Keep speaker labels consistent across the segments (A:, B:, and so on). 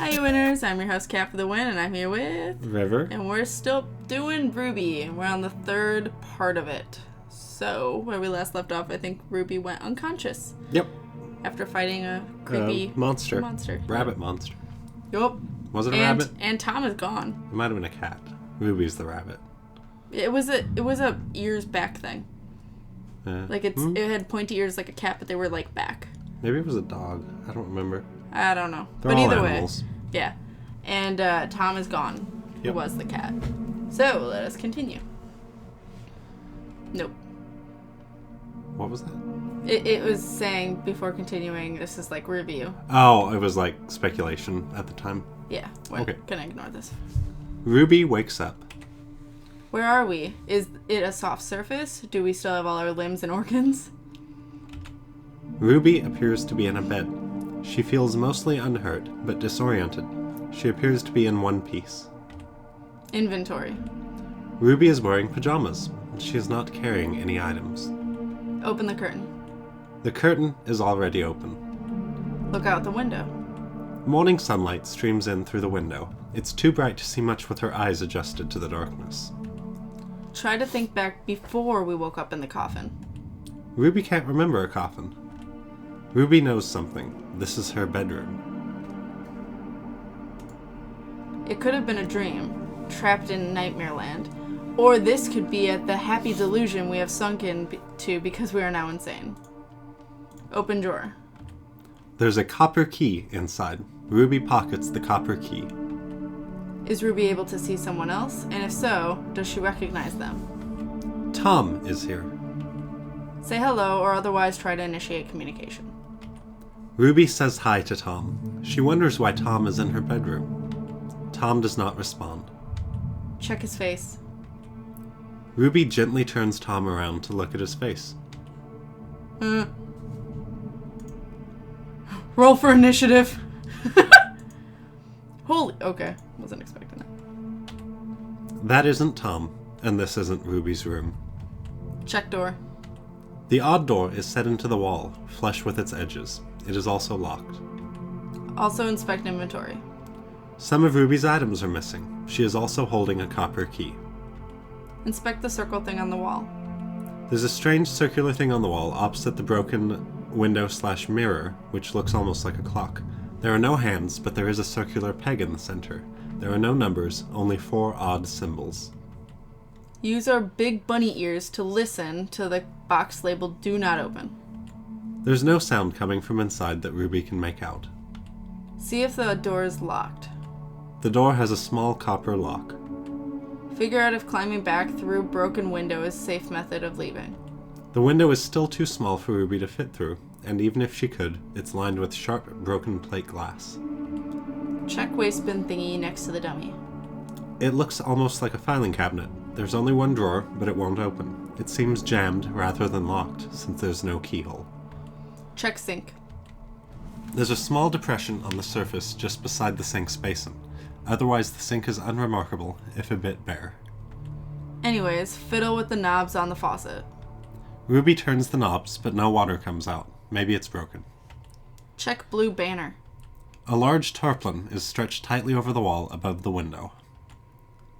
A: Hi, you winners. I'm your host, KatFTWynn, and I'm here with
B: River.
A: And we're still doing Ruby. We're on the third part of it. So, where we last left off, I think Ruby went unconscious.
B: Yep.
A: After fighting a creepy
B: monster. Rabbit monster.
A: Yup.
B: Was it a rabbit?
A: And Tom is gone.
B: It might have been a cat. Ruby's the rabbit.
A: It was a ears back thing. Like it had pointy ears like a cat, but they were like back.
B: Maybe it was a dog. I don't remember.
A: I don't know.
B: They're
A: but
B: all
A: either
B: animals.
A: way. Yeah. And Tom is gone. Who
B: Yep.
A: was the cat. So, let us continue. Nope.
B: What was that?
A: It was saying, before continuing, this is like review.
B: Oh, it was like speculation at the time.
A: Yeah, we're
B: Okay.
A: gonna ignore this.
B: Ruby wakes up.
A: Where are we? Is it a soft surface? Do we still have all our limbs and organs?
B: Ruby appears to be in a bed. She feels mostly unhurt, but disoriented. She appears to be in one piece.
A: Inventory.
B: Ruby is wearing pajamas. She is not carrying any items.
A: Open the curtain.
B: The curtain is already open.
A: Look out the window.
B: Morning sunlight streams in through the window. It's too bright to see much with her eyes adjusted to the darkness.
A: Try to think back before we woke up in the coffin.
B: Ruby can't remember a coffin. Ruby knows something. This is her bedroom.
A: It could have been a dream, trapped in nightmare land. Or this could be the happy delusion we have sunk into because we are now insane. Open drawer.
B: There's a copper key inside. Ruby pockets the copper key.
A: Is Ruby able to see someone else? And if so, does she recognize them?
B: Tom is here.
A: Say hello or otherwise try to initiate communication.
B: Ruby says hi to Tom. She wonders why Tom is in her bedroom. Tom does not respond.
A: Check his face.
B: Ruby gently turns Tom around to look at his face.
A: Roll for initiative. Holy, okay. Wasn't expecting that.
B: That isn't Tom, and this isn't Ruby's room.
A: Check door.
B: The odd door is set into the wall, flush with its edges. It is also locked.
A: Also inspect inventory.
B: Some of Ruby's items are missing. She is also holding a copper key.
A: Inspect the circle thing on the wall.
B: There's a strange circular thing on the wall opposite the broken window/mirror, which looks almost like a clock. There are no hands, but there is a circular peg in the center. There are no numbers, only 4 odd symbols.
A: Use our big bunny ears to listen to the box labeled "Do Not Open."
B: There's no sound coming from inside that Ruby can make out.
A: See if the door is locked.
B: The door has a small copper lock.
A: Figure out if climbing back through broken window is a safe method of leaving.
B: The window is still too small for Ruby to fit through, and even if she could, it's lined with sharp, broken plate glass.
A: Check waste bin thingy next to the dummy.
B: It looks almost like a filing cabinet. There's only one drawer, but it won't open. It seems jammed rather than locked, since there's no keyhole.
A: Check sink.
B: There's a small depression on the surface just beside the sink's basin. Otherwise, the sink is unremarkable, if a bit bare.
A: Anyways, fiddle with the knobs on the faucet.
B: Ruby turns the knobs, but no water comes out. Maybe it's broken.
A: Check blue banner.
B: A large tarpaulin is stretched tightly over the wall above the window.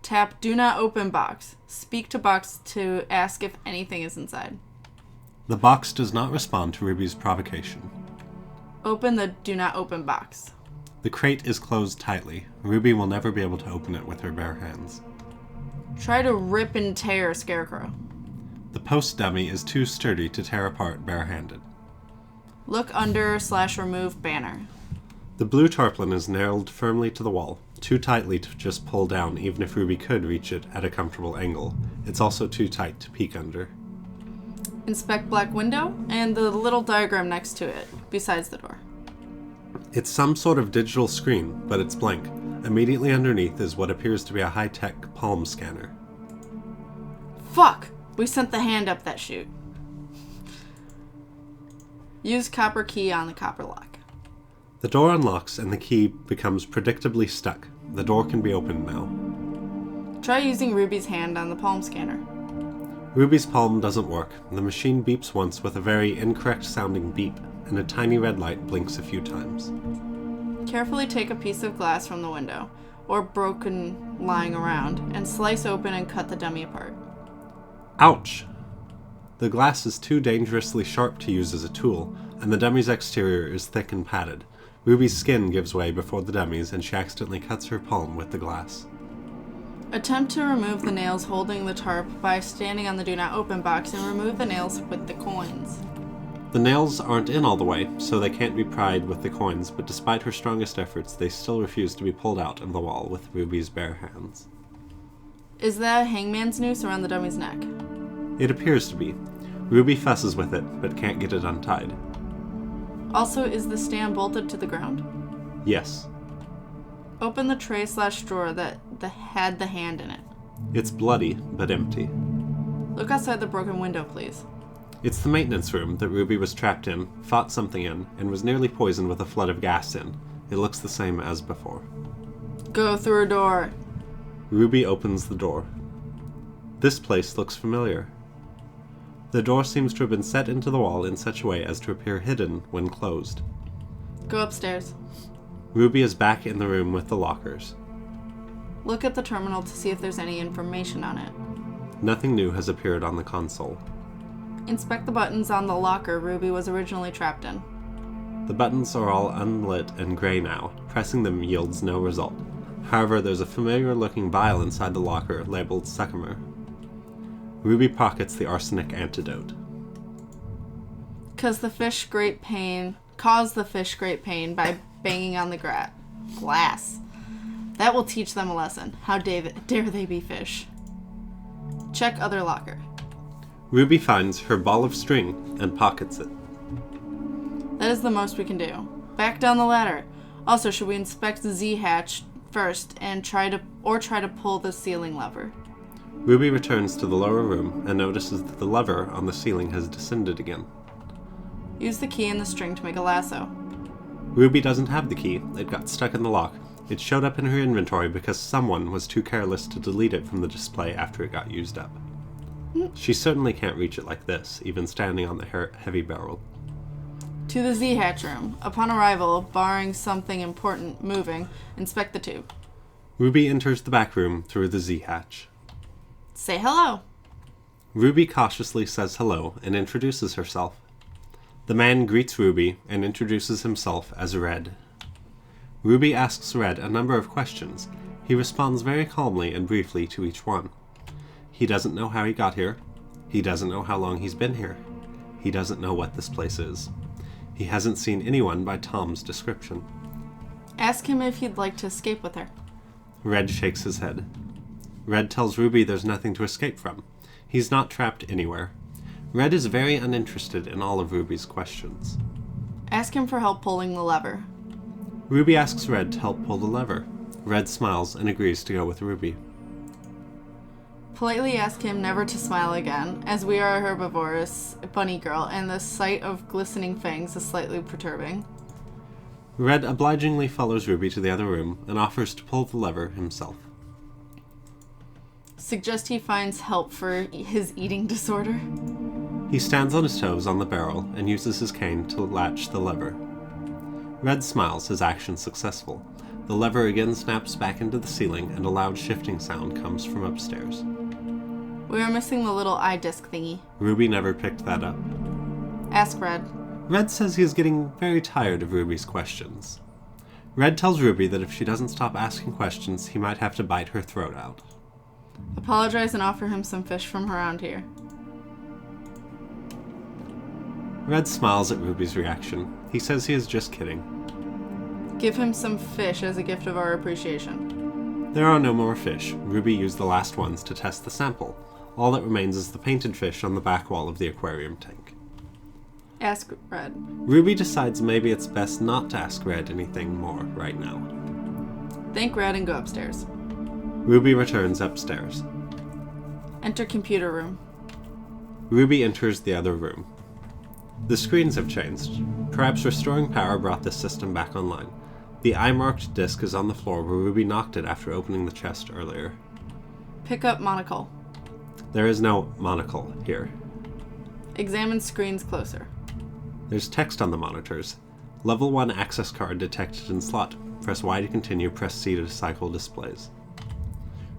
A: Tap "Do Not Open" box. Speak to box to ask if anything is inside.
B: The box does not respond to Ruby's provocation.
A: Open the "Do Not Open" box.
B: The crate is closed tightly. Ruby will never be able to open it with her bare hands.
A: Try to rip and tear Scarecrow.
B: The post dummy is too sturdy to tear apart barehanded.
A: Look under/remove banner.
B: The blue tarpaulin is nailed firmly to the wall, too tightly to just pull down even if Ruby could reach it at a comfortable angle. It's also too tight to peek under.
A: Inspect black window and the little diagram next to it, besides the door.
B: It's some sort of digital screen, but it's blank. Immediately underneath is what appears to be a high-tech palm scanner.
A: Fuck! We sent the hand up that chute. Use copper key on the copper lock.
B: The door unlocks and the key becomes predictably stuck. The door can be opened now.
A: Try using Ruby's hand on the palm scanner.
B: Ruby's palm doesn't work. The machine beeps once with a very incorrect sounding beep, and a tiny red light blinks a few times.
A: Carefully take a piece of glass from the window, or broken lying around, and slice open and cut the dummy apart.
B: Ouch! The glass is too dangerously sharp to use as a tool, and the dummy's exterior is thick and padded. Ruby's skin gives way before the dummy's, and she accidentally cuts her palm with the glass.
A: Attempt to remove the nails holding the tarp by standing on the Do Not Open box and remove the nails with the coins.
B: The nails aren't in all the way, so they can't be pried with the coins, but despite her strongest efforts, they still refuse to be pulled out of the wall with Ruby's bare hands.
A: Is that a hangman's noose around the dummy's neck?
B: It appears to be. Ruby fusses with it, but can't get it untied.
A: Also, is the stand bolted to the ground?
B: Yes.
A: Open the tray/drawer that had the hand in it.
B: It's bloody, but empty.
A: Look outside the broken window, please.
B: It's the maintenance room that Ruby was trapped in, fought something in, and was nearly poisoned with a flood of gas in. It looks the same as before.
A: Go through a door.
B: Ruby opens the door. This place looks familiar. The door seems to have been set into the wall in such a way as to appear hidden when closed.
A: Go upstairs.
B: Ruby is back in the room with the lockers.
A: Look at the terminal to see if there's any information on it.
B: Nothing new has appeared on the console.
A: Inspect the buttons on the locker Ruby was originally trapped in.
B: The buttons are all unlit and gray now. Pressing them yields no result. However, there's a familiar-looking vial inside the locker labeled Succumer. Ruby pockets the arsenic antidote.
A: Caused the fish great pain by banging on the glass. That will teach them a lesson. How dare they be fish? Check other locker.
B: Ruby finds her ball of string and pockets it.
A: That is the most we can do. Back down the ladder. Also, should we inspect the Z hatch first and try to pull the ceiling lever?
B: Ruby returns to the lower room and notices that the lever on the ceiling has descended again.
A: Use the key and the string to make a lasso.
B: Ruby doesn't have the key. It got stuck in the lock. It showed up in her inventory because someone was too careless to delete it from the display after it got used up. She certainly can't reach it like this, even standing on the heavy barrel.
A: To the Z hatch room. Upon arrival, barring something important moving, inspect the tube.
B: Ruby enters the back room through the Z hatch.
A: Say hello.
B: Ruby cautiously says hello and introduces herself. The man greets Ruby and introduces himself as Red. Ruby asks Red a number of questions. He responds very calmly and briefly to each one. He doesn't know how he got here. He doesn't know how long he's been here. He doesn't know what this place is. He hasn't seen anyone by Tom's description.
A: Ask him if he'd like to escape with her.
B: Red shakes his head. Red tells Ruby there's nothing to escape from. He's not trapped anywhere. Red is very uninterested in all of Ruby's questions.
A: Ask him for help pulling the lever.
B: Ruby asks Red to help pull the lever. Red smiles and agrees to go with Ruby.
A: Politely ask him never to smile again, as we are a herbivorous bunny girl, and the sight of glistening fangs is slightly perturbing.
B: Red obligingly follows Ruby to the other room and offers to pull the lever himself.
A: Suggest he finds help for his eating disorder.
B: He stands on his toes on the barrel and uses his cane to latch the lever. Red smiles, his action successful. The lever again snaps back into the ceiling and a loud shifting sound comes from upstairs.
A: We are missing the little eye disc thingy.
B: Ruby never picked that up.
A: Ask Red.
B: Red says he is getting very tired of Ruby's questions. Red tells Ruby that if she doesn't stop asking questions, he might have to bite her throat out.
A: Apologize and offer him some fish from around here.
B: Red smiles at Ruby's reaction. He says he is just kidding.
A: Give him some fish as a gift of our appreciation.
B: There are no more fish. Ruby used the last ones to test the sample. All that remains is the painted fish on the back wall of the aquarium tank.
A: Ask Red.
B: Ruby decides maybe it's best not to ask Red anything more right now.
A: Thank Red and go upstairs.
B: Ruby returns upstairs.
A: Enter computer room.
B: Ruby enters the other room. The screens have changed. Perhaps restoring power brought this system back online. The eye-marked disc is on the floor where Ruby knocked it after opening the chest earlier.
A: Pick up monocle.
B: There is no monocle here.
A: Examine screens closer.
B: There's text on the monitors. Level 1 access card detected in slot. Press Y to continue, press C to cycle displays.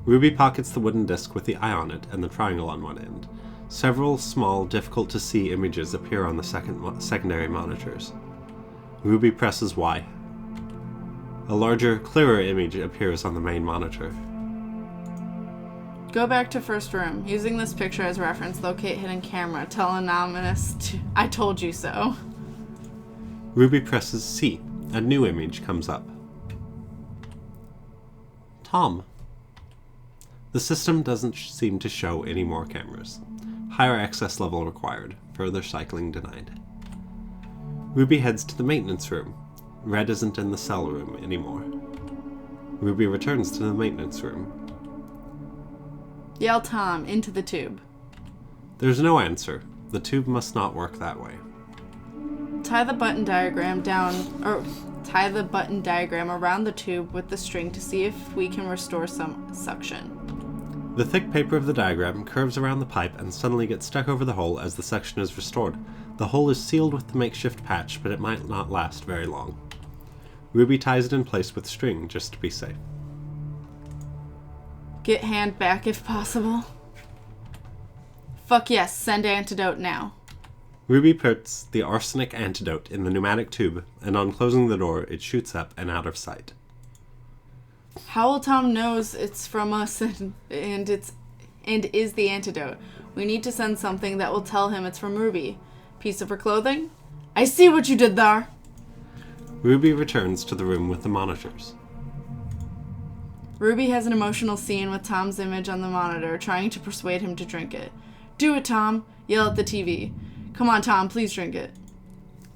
B: Ruby pockets the wooden disc with the eye on it and the triangle on one end. Several small, difficult-to-see images appear on the secondary monitors. Ruby presses Y. A larger, clearer image appears on the main monitor.
A: Go back to first room. Using this picture as reference, locate hidden camera. Tell anonymous I told you so.
B: Ruby presses C. A new image comes up. Tom. The system doesn't seem to show any more cameras. Higher access level required. Further cycling denied. Ruby heads to the maintenance room. Red isn't in the cell room anymore. Ruby returns to the maintenance room.
A: Yell Tom into the tube.
B: There's no answer. The tube must not work that way.
A: Tie the button diagram around the tube with the string to see if we can restore some suction.
B: The thick paper of the diagram curves around the pipe and suddenly gets stuck over the hole as the suction is restored. The hole is sealed with the makeshift patch, but it might not last very long. Ruby ties it in place with string just to be safe.
A: Get hand back if possible. Fuck yes, send antidote now.
B: Ruby puts the arsenic antidote in the pneumatic tube, and on closing the door, it shoots up and out of sight.
A: Howl Tom knows it's from us and is the antidote. We need to send something that will tell him it's from Ruby. Piece of her clothing? I see what you did there.
B: Ruby returns to the room with the monitors.
A: Ruby has an emotional scene with Tom's image on the monitor, trying to persuade him to drink it. Do it, Tom! Yell at the TV. Come on, Tom, please drink it.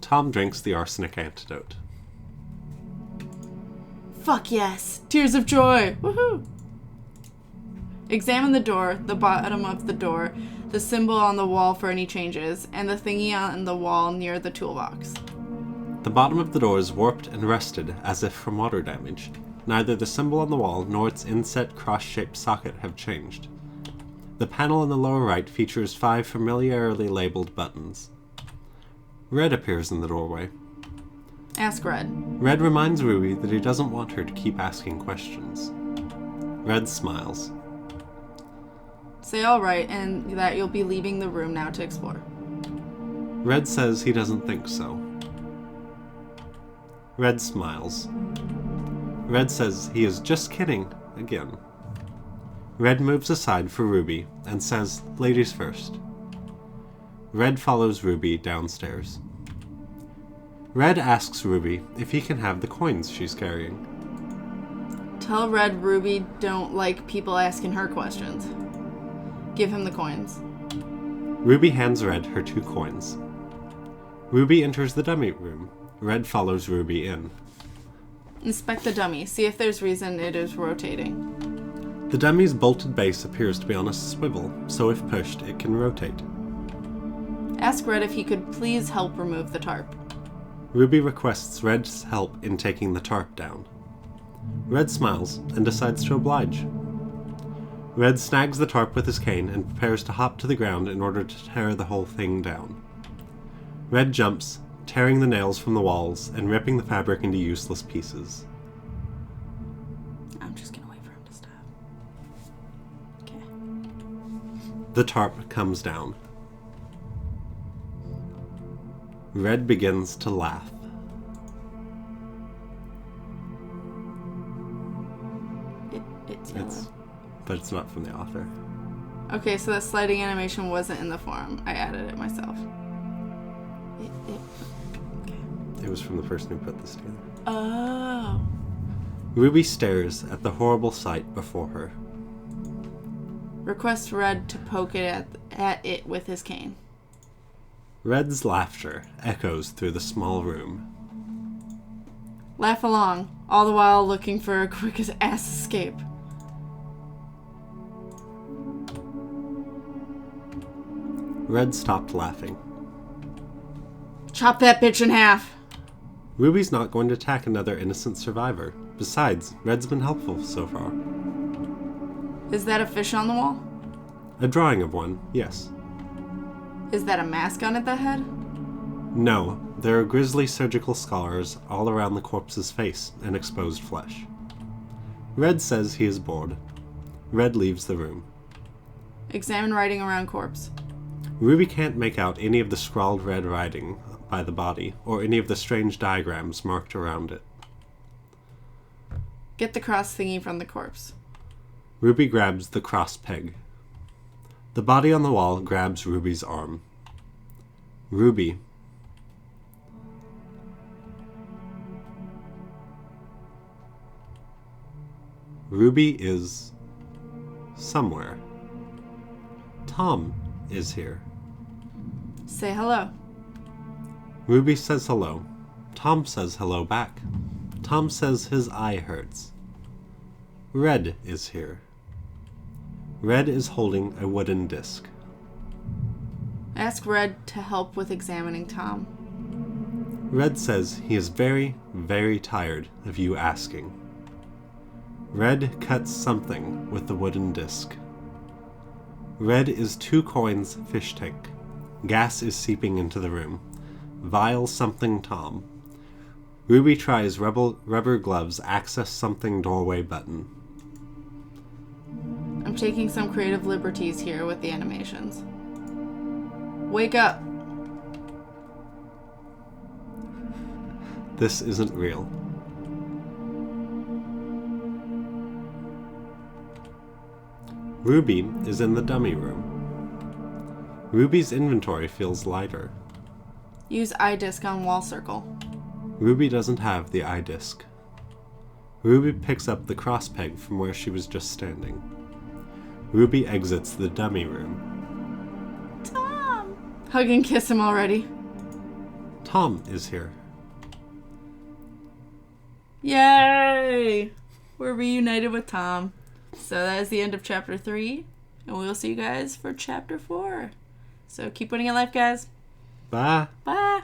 B: Tom drinks the arsenic antidote.
A: Fuck yes! Tears of joy! Woohoo! Examine the door, the bottom of the door, the symbol on the wall for any changes, and the thingy on the wall near the toolbox.
B: The bottom of the door is warped and rusted, as if from water damage. Neither the symbol on the wall nor its inset cross-shaped socket have changed. The panel in the lower right features 5 familiarly labeled buttons. Red appears in the doorway.
A: Ask Red.
B: Red reminds Ruby that he doesn't want her to keep asking questions. Red smiles.
A: Say alright, and that you'll be leaving the room now to explore.
B: Red says he doesn't think so. Red smiles. Red says he is just kidding, again. Red moves aside for Ruby and says, ladies first. Red follows Ruby downstairs. Red asks Ruby if he can have the coins she's carrying.
A: Tell Red Ruby don't like people asking her questions. Give him the coins.
B: Ruby hands Red her 2 coins. Ruby enters the dummy room. Red follows Ruby in.
A: Inspect the dummy. See if there's reason it is rotating.
B: The dummy's bolted base appears to be on a swivel, so if pushed, it can rotate.
A: Ask Red if he could please help remove the tarp.
B: Ruby requests Red's help in taking the tarp down. Red smiles and decides to oblige. Red snags the tarp with his cane and prepares to hop to the ground in order to tear the whole thing down. Red jumps, tearing the nails from the walls and ripping the fabric into useless pieces.
A: I'm just gonna wait for him to stop. Okay.
B: The tarp comes down. Red begins to laugh.
A: It's yellow.
B: But it's not from the author.
A: Okay, so that sliding animation wasn't in the forum. I added it myself.
B: It was from the person who put this together.
A: Oh.
B: Ruby stares at the horrible sight before her.
A: Request Red to poke it at it with his cane.
B: Red's laughter echoes through the small room.
A: Laugh along, all the while looking for a quick ass escape.
B: Red stopped laughing.
A: Chop that bitch in half.
B: Ruby's not going to attack another innocent survivor. Besides, Red's been helpful so far.
A: Is that a fish on the wall?
B: A drawing of one, yes.
A: Is that a mask on it, the head?
B: No, there are grisly surgical scars all around the corpse's face and exposed flesh. Red says he is bored. Red leaves the room.
A: Examine writing around corpse.
B: Ruby can't make out any of the scrawled red writing by the body, or any of the strange diagrams marked around it.
A: Get the cross thingy from the corpse.
B: Ruby grabs the cross peg. The body on the wall grabs Ruby's arm. Ruby. Ruby is somewhere. Tom is here.
A: Say hello.
B: Ruby says hello. Tom says hello back. Tom says his eye hurts. Red is here. Red is holding a wooden disc.
A: Ask Red to help with examining Tom.
B: Red says he is very, very tired of you asking. Red cuts something with the wooden disc. Red is 2 coins fish tank. Gas is seeping into the room. Vial something Tom. Ruby tries rubber gloves access something doorway button.
A: I'm taking some creative liberties here with the animations. Wake up!
B: This isn't real. Ruby is in the dummy room. Ruby's inventory feels lighter.
A: Use eye disc on wall circle.
B: Ruby doesn't have the eye disc. Ruby picks up the cross peg from where she was just standing. Ruby exits the dummy room.
A: Tom! Hug and kiss him already.
B: Tom is here.
A: Yay! We're reunited with Tom. So that is the end of chapter 3. And we will see you guys for chapter 4. So keep winning in life, guys.
B: Bye.
A: Bye.